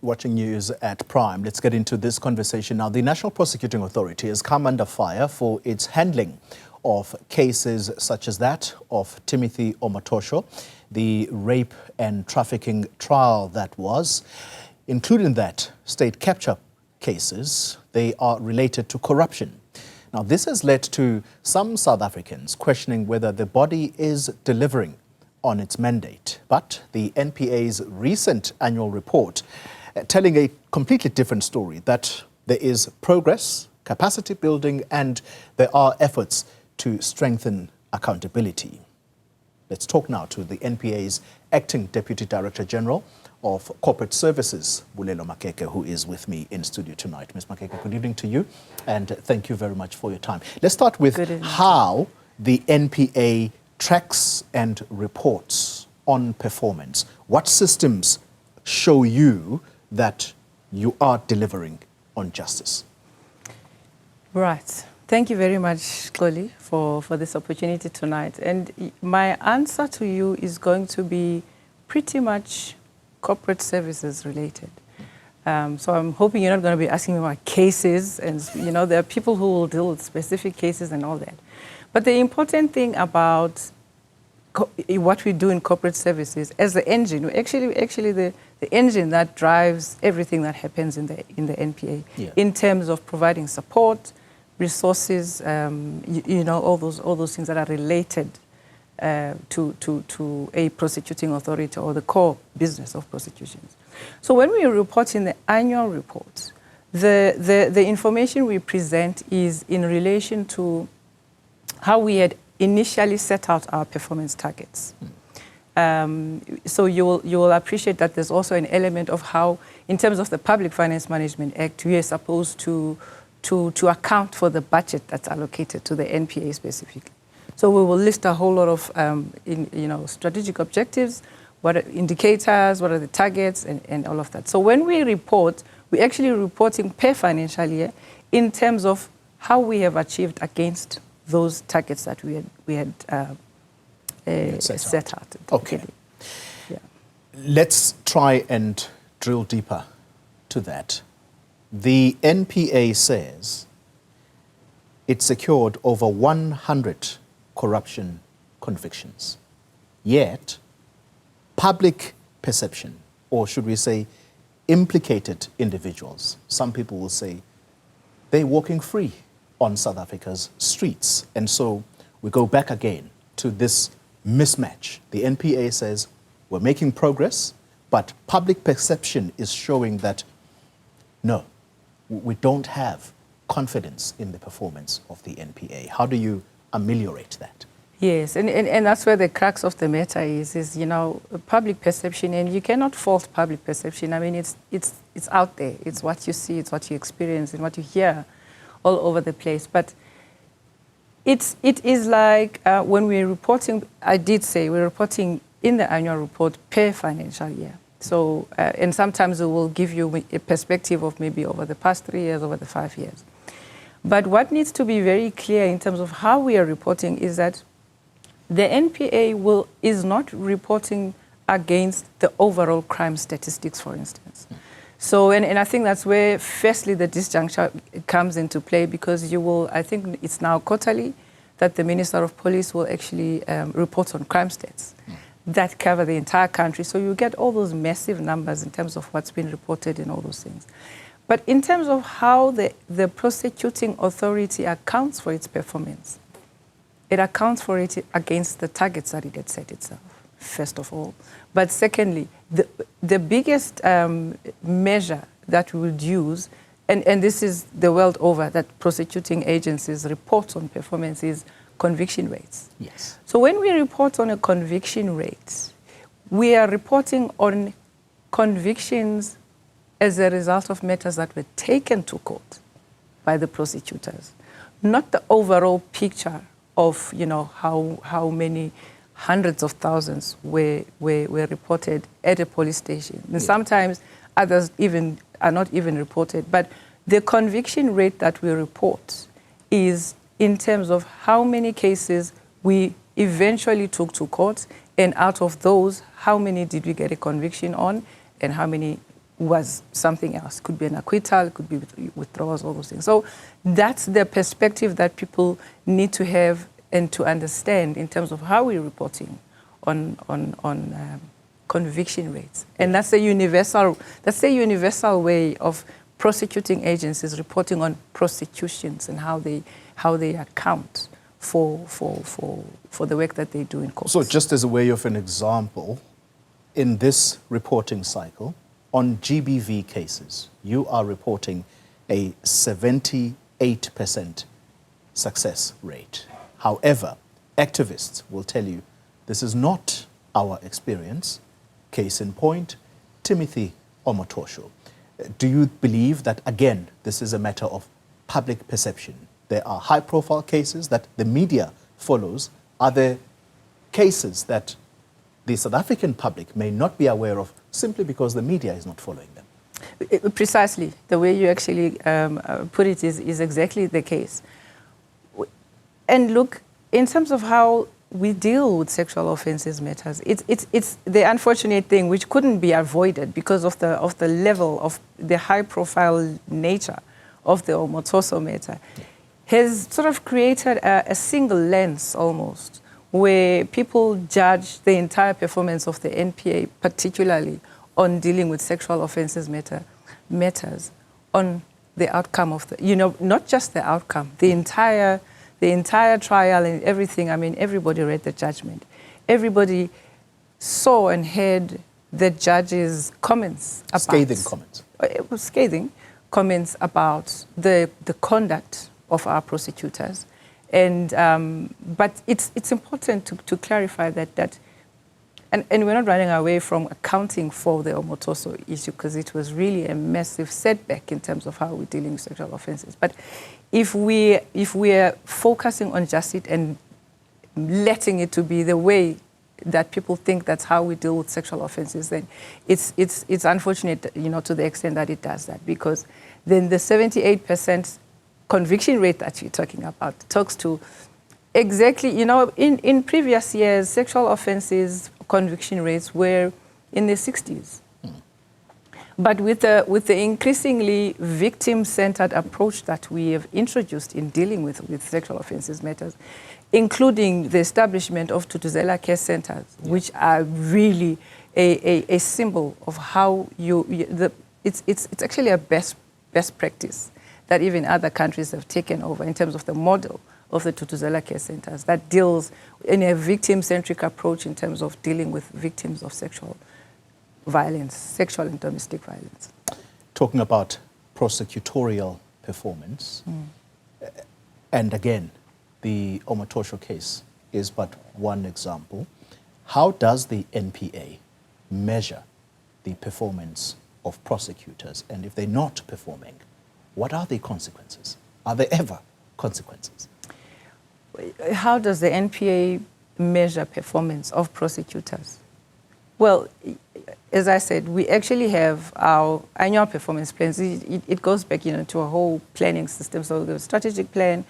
watching news at Prime. Let's get into this conversation now. The National Prosecuting Authority has come under fire for its handling of cases such as that of Timothy Omotoso, the rape and trafficking trial that was, including that state capture cases. They are related to corruption. Now, this has led to some South Africans questioning whether the body is delivering on its mandate. But the NPA's recent annual report telling a completely different story, that there is progress, capacity building, and there are efforts to strengthen accountability. Let's talk now to the NPA's Acting Deputy Director General of Corporate Services, Bulelwa Makeke, who is with me in studio tonight. Ms. Makeke, good evening to you, and thank you very much for your time. Let's start with how the NPA tracks and reports on performance. What systems show you that you are delivering on justice? Right. Thank you very much, Xoli, for this opportunity tonight. And my answer to you is going to be pretty much corporate services related. So I'm hoping you're not going to be asking me about cases, and there are people who will deal with specific cases and all that. But the important thing about what we do in corporate services as the engine, actually the engine that drives everything that happens in the NPA, in terms of providing support, resources, all those things that are related to a prosecuting authority or the core business of prosecutions. So when we report in the annual report, the information we present is in relation to how we had initially set out our performance targets. So you will appreciate that there's also an element of how, in terms of the Public Finance Management Act, we are supposed to account for the budget that's allocated to the NPA specifically. So we will list a whole lot of strategic objectives, what are indicators, what are the targets, and all of that. So when we report, we're actually reporting per financial year in terms of how we have achieved against those targets that we had set out. Okay. Yeah. Let's try and drill deeper to that. The NPA says it secured over 100 corruption convictions. Yet, public perception, or should we say implicated individuals, some people will say they're walking free on South Africa's streets. And so we go back again to this mismatch. The NPA says we're making progress, but public perception is showing that no, we don't have confidence in the performance of the NPA. How do you ameliorate that? Yes, and that's where the crux of the matter is public perception, and you cannot fault public perception. I mean, it's out there. It's what you see, it's what you experience, and what you hear all over the place. But it is like when we're reporting, I did say we're reporting in the annual report per financial year. So, and sometimes it will give you a perspective of maybe over the past 3 years, over the 5 years. But what needs to be very clear in terms of how we are reporting is that the NPA is not reporting against the overall crime statistics, for instance. So, and I think that's where, firstly, the disjuncture comes into play, because I think it's now quarterly that the Minister of Police will actually report on crime stats that cover the entire country. So you get all those massive numbers in terms of what's been reported and all those things. But in terms of how the prosecuting authority accounts for its performance, it accounts for it against the targets that it had set itself, first of all. But secondly, the biggest measure that we would use, and this is the world over, that prosecuting agencies report on performance, is conviction rates. Yes. So when we report on a conviction rate, we are reporting on convictions as a result of matters that were taken to court by the prosecutors, not the overall picture of how many hundreds of thousands were reported at a police station. And sometimes others even are not even reported. But the conviction rate that we report is in terms of how many cases we eventually took to court, and out of those, how many did we get a conviction on, and how many was something else. Could be an acquittal, could be withdrawals, all those things. So that's the perspective that people need to have and to understand in terms of how we're reporting on conviction rates. And that's a universal way of prosecuting agencies reporting on prosecutions and how they account for the work that they do in courts. So just as a way of an example, in this reporting cycle, on GBV cases, you are reporting a 78% success rate. However, activists will tell you this is not our experience. Case in point, Timothy Omotoso. Do you believe that, again, this is a matter of public perception? There are high-profile cases that the media follows. Are there cases that the South African public may not be aware of simply because the media is not following them? Precisely. The way you actually put it is exactly the case. And look, in terms of how we deal with sexual offences matters, it's the unfortunate thing which couldn't be avoided because of the level of the high-profile nature of the Omotoso matter, has sort of created a single lens almost, where people judge the entire performance of the NPA, particularly on dealing with sexual offences matters on the outcome of the, not just the outcome, the entire trial and everything. I mean, everybody read the judgment. Everybody saw and heard the judge's comments about... Scathing comments. It was scathing comments about the conduct of our prosecutors. And, but it's important to clarify that and we're not running away from accounting for the Omotoso issue because it was really a massive setback in terms of how we're dealing with sexual offences. But if we are focusing on justice and letting it to be the way that people think that's how we deal with sexual offences, then it's unfortunate, to the extent that it does that, because then the 78% conviction rate that you're talking about talks to exactly, in previous years, sexual offences conviction rates were in the 60s. But with the increasingly victim-centered approach that we have introduced in dealing with sexual offences matters, including the establishment of Tutuzela care centers, which are really a symbol of how it's actually a best practice that even other countries have taken over in terms of the model of the Tutuzela care centers that deals in a victim-centric approach in terms of dealing with victims of sexual violence, sexual and domestic violence. Talking about prosecutorial performance, and again, the Omotoso case is but one example. How does the NPA measure the performance of prosecutors? And if they're not performing, what are the consequences? Are there ever consequences? How does the NPA measure performance of prosecutors? Well, as I said, we actually have our annual performance plans. It goes back, to a whole planning system. So the strategic plan,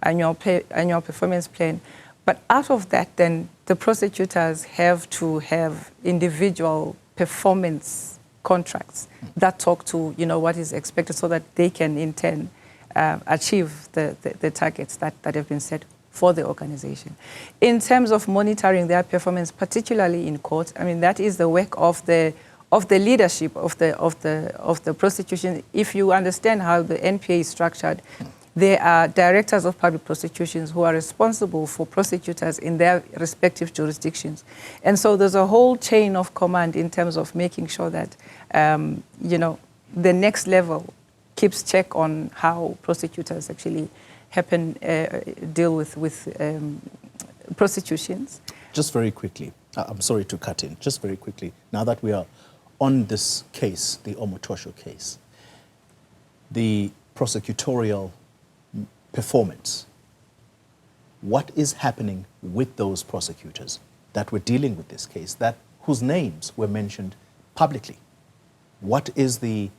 annual performance plan. But out of that, then the prosecutors have to have individual performance contracts that talk to, what is expected, so that they can in turn achieve the targets that have been set for the organization. In terms of monitoring their performance, particularly in court, I mean, that is the work of the leadership of the prosecution. If you understand how the NPA is structured, there are directors of public prosecutions who are responsible for prosecutors in their respective jurisdictions. And so there's a whole chain of command in terms of making sure that, the next level keeps check on how prosecutors actually deal with prosecutions. Just very quickly, I'm sorry to cut in, just very quickly, now that we are on this case, the Omotoso case, the prosecutorial performance, what is happening with those prosecutors that were dealing with this case, whose names were mentioned publicly? What is the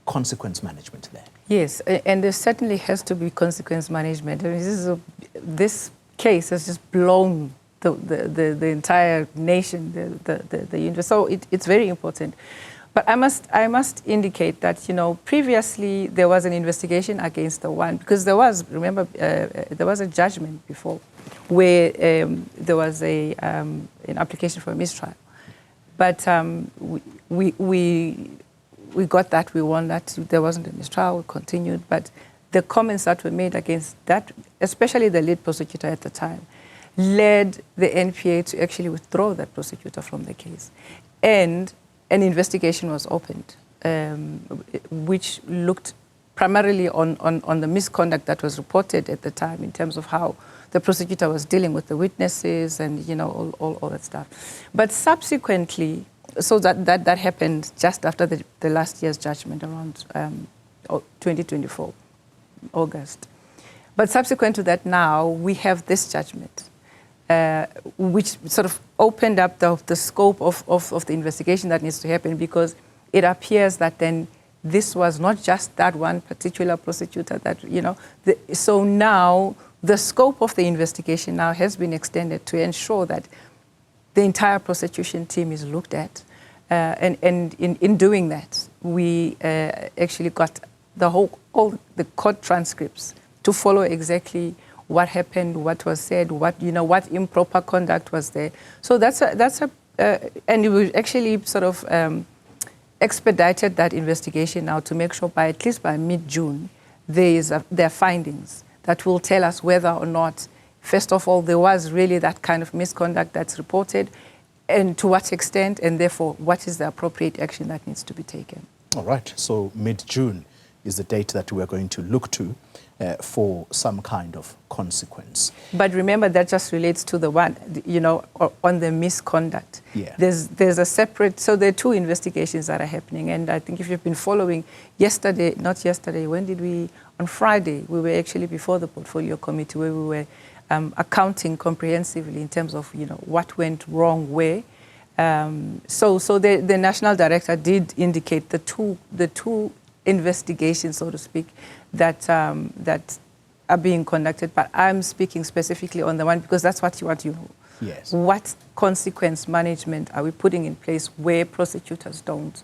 consequence management there? Yes, and there certainly has to be consequence management. I mean, this case has just blown the entire nation, the universe. So it's very important. But I must indicate that, you know, previously there was an investigation against the one, because there was, remember, there was a judgment before where there was an application for a mistrial. But we got that, we won that, there wasn't a mistrial, we continued. But the comments that were made against that, especially the lead prosecutor at the time, led the NPA to actually withdraw that prosecutor from the case. And an investigation was opened, which looked primarily on the misconduct that was reported at the time in terms of how the prosecutor was dealing with the witnesses and, you know, all that stuff. But subsequently, so that happened just after the last year's judgment around 2024, August. But subsequent to that now, we have this judgment, which sort of opened up the scope of the investigation that needs to happen, because it appears that then this was not just that one particular prosecutor that, you know, so now the scope of the investigation now has been extended to ensure that the entire prosecution team is looked at. And in doing that, we actually got all the court transcripts to follow exactly what happened, what was said, what improper conduct was there. So and we actually sort of expedited that investigation now to make sure at least by mid-June, there are findings that will tell us whether or not, first of all, there was really that kind of misconduct that's reported, and to what extent, and therefore, what is the appropriate action that needs to be taken. All right, so mid-June is the date that we're going to look to for some kind of consequence. But remember, that just relates to the one, you know, on the misconduct. Yeah. There's a separate, so there are two investigations that are happening. And I think if you've been following on Friday, we were actually before the portfolio committee where we were accounting comprehensively in terms of, you know, what went wrong where. So the national director did indicate the two investigations, so to speak, that are being conducted. But I'm speaking specifically on the one because that's what you want to know. Yes. What consequence management are we putting in place where prosecutors don't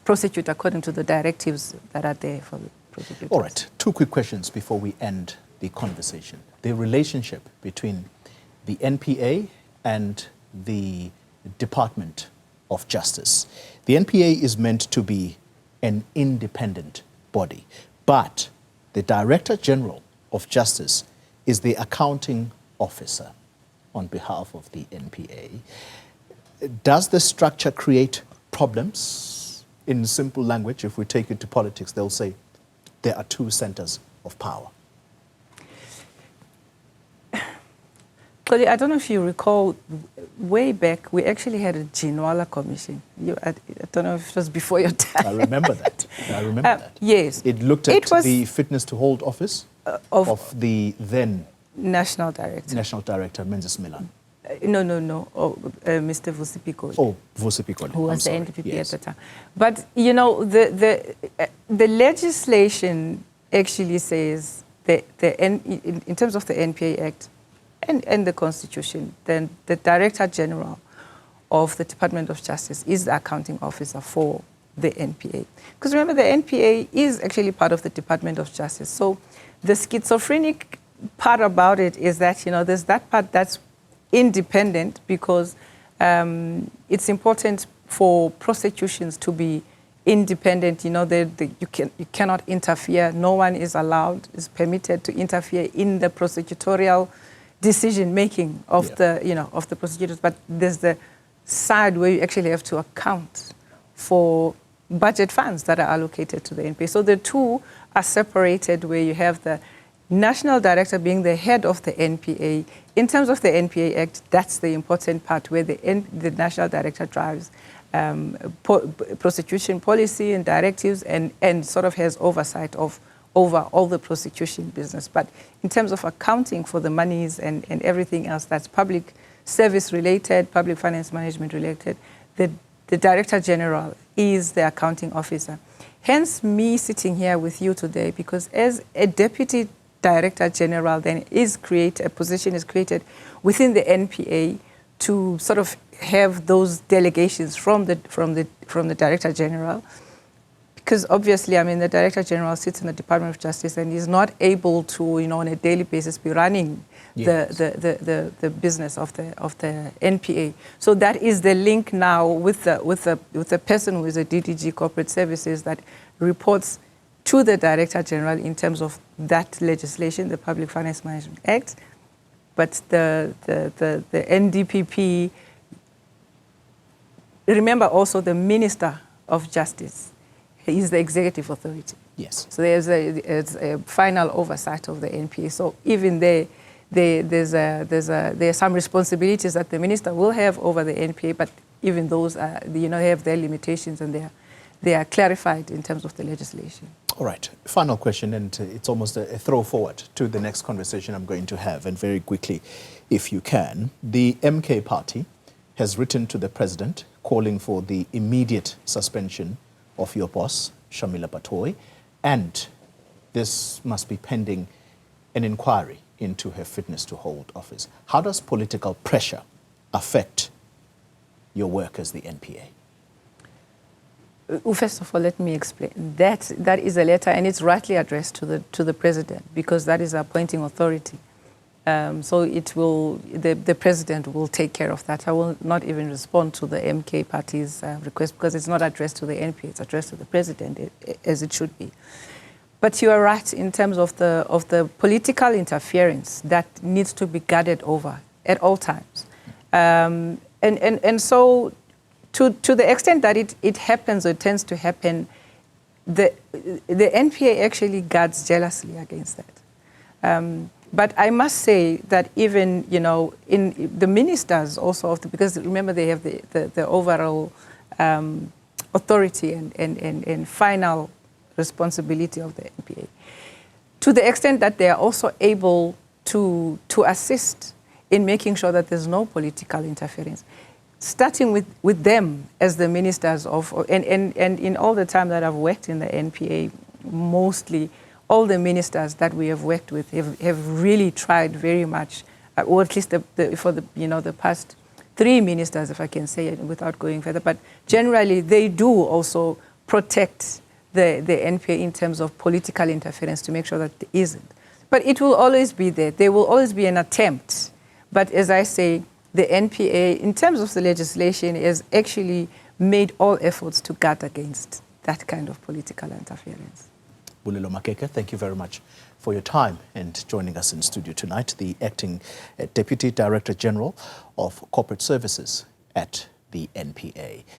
prosecute according to the directives that are there for the prosecutors? All right. Two quick questions before we end the conversation. The relationship between the NPA and the Department of Justice. The NPA is meant to be an independent body, but the Director General of Justice is the accounting officer on behalf of the NPA. Does the structure create problems? In simple language, if we take it to politics, they'll say there are two centers of power. I don't know if you recall, way back, we actually had a Jinwala Commission. I don't know if it was before your time. I remember that. Yes. It looked at the fitness to hold office of the then National Director. National Director, Menzies Milan. No. Mr. Vusipikoli. Oh, Vusipikoli. Who was the NPP at the time. But, you know, the legislation actually says, in terms of the NPA Act, and the Constitution, then the Director General of the Department of Justice is the accounting officer for the NPA. Because remember, the NPA is actually part of the Department of Justice. So the schizophrenic part about it is that, you know, there's that part that's independent because it's important for prosecutions to be independent. You know, you cannot interfere. No one is permitted to interfere in the prosecutorial decision-making of the prosecutors, but there's the side where you actually have to account for budget funds that are allocated to the NPA. So the two are separated, where you have the national director being the head of the NPA. In terms of the NPA Act, that's the important part where the national director drives prosecution policy and directives and sort of has oversight over all the prosecution business. But in terms of accounting for the monies and everything else that's public service related, public finance management related, the Director General is the accounting officer. Hence me sitting here with you today, because as a Deputy Director General then a position is created within the NPA to sort of have those delegations from the Director General, because obviously, I mean, the Director General sits in the Department of Justice and is not able to, on a daily basis, be running the business of the NPA. So that is the link now with the person who is a DDG Corporate Services that reports to the Director General in terms of that legislation, the Public Finance Management Act. But the NDPP, remember also the Minister of Justice is the executive authority. Yes. So there's a final oversight of the NPA. So even there's some responsibilities that the minister will have over the NPA, but even those are, have their limitations, and they are clarified in terms of the legislation. All right. Final question, and it's almost a throw forward to the next conversation I'm going to have, and very quickly, if you can. The MK party has written to the president calling for the immediate suspension of your boss, Shamila Batoy, and this must be pending an inquiry into her fitness to hold office. How does political pressure affect your work as the NPA? First of all, let me explain. That is a letter, and it's rightly addressed to the president, because that is appointing authority. So the president will take care of that. I will not even respond to the MK party's request, because it's not addressed to the NPA, it's addressed to the president, as it should be. But you are right in terms of the political interference that needs to be guarded over at all times. And so to the extent that it happens or tends to happen, the NPA actually guards jealously against that. But I must say that even, in the ministers also, because remember they have the overall authority and final responsibility of the NPA, to the extent that they are also able to assist in making sure that there's no political interference, starting with them as the ministers and in all the time that I've worked in the NPA, mostly all the ministers that we have worked with have really tried very much, or at least for the past 3 ministers, if I can say it without going further. But generally, they do also protect the NPA in terms of political interference to make sure that there isn't. But it will always be there. There will always be an attempt. But as I say, the NPA, in terms of the legislation, has actually made all efforts to guard against that kind of political interference. Bulelwa Makeke, thank you very much for your time and joining us in studio tonight, the Acting Deputy Director General of Corporate Services at the NPA.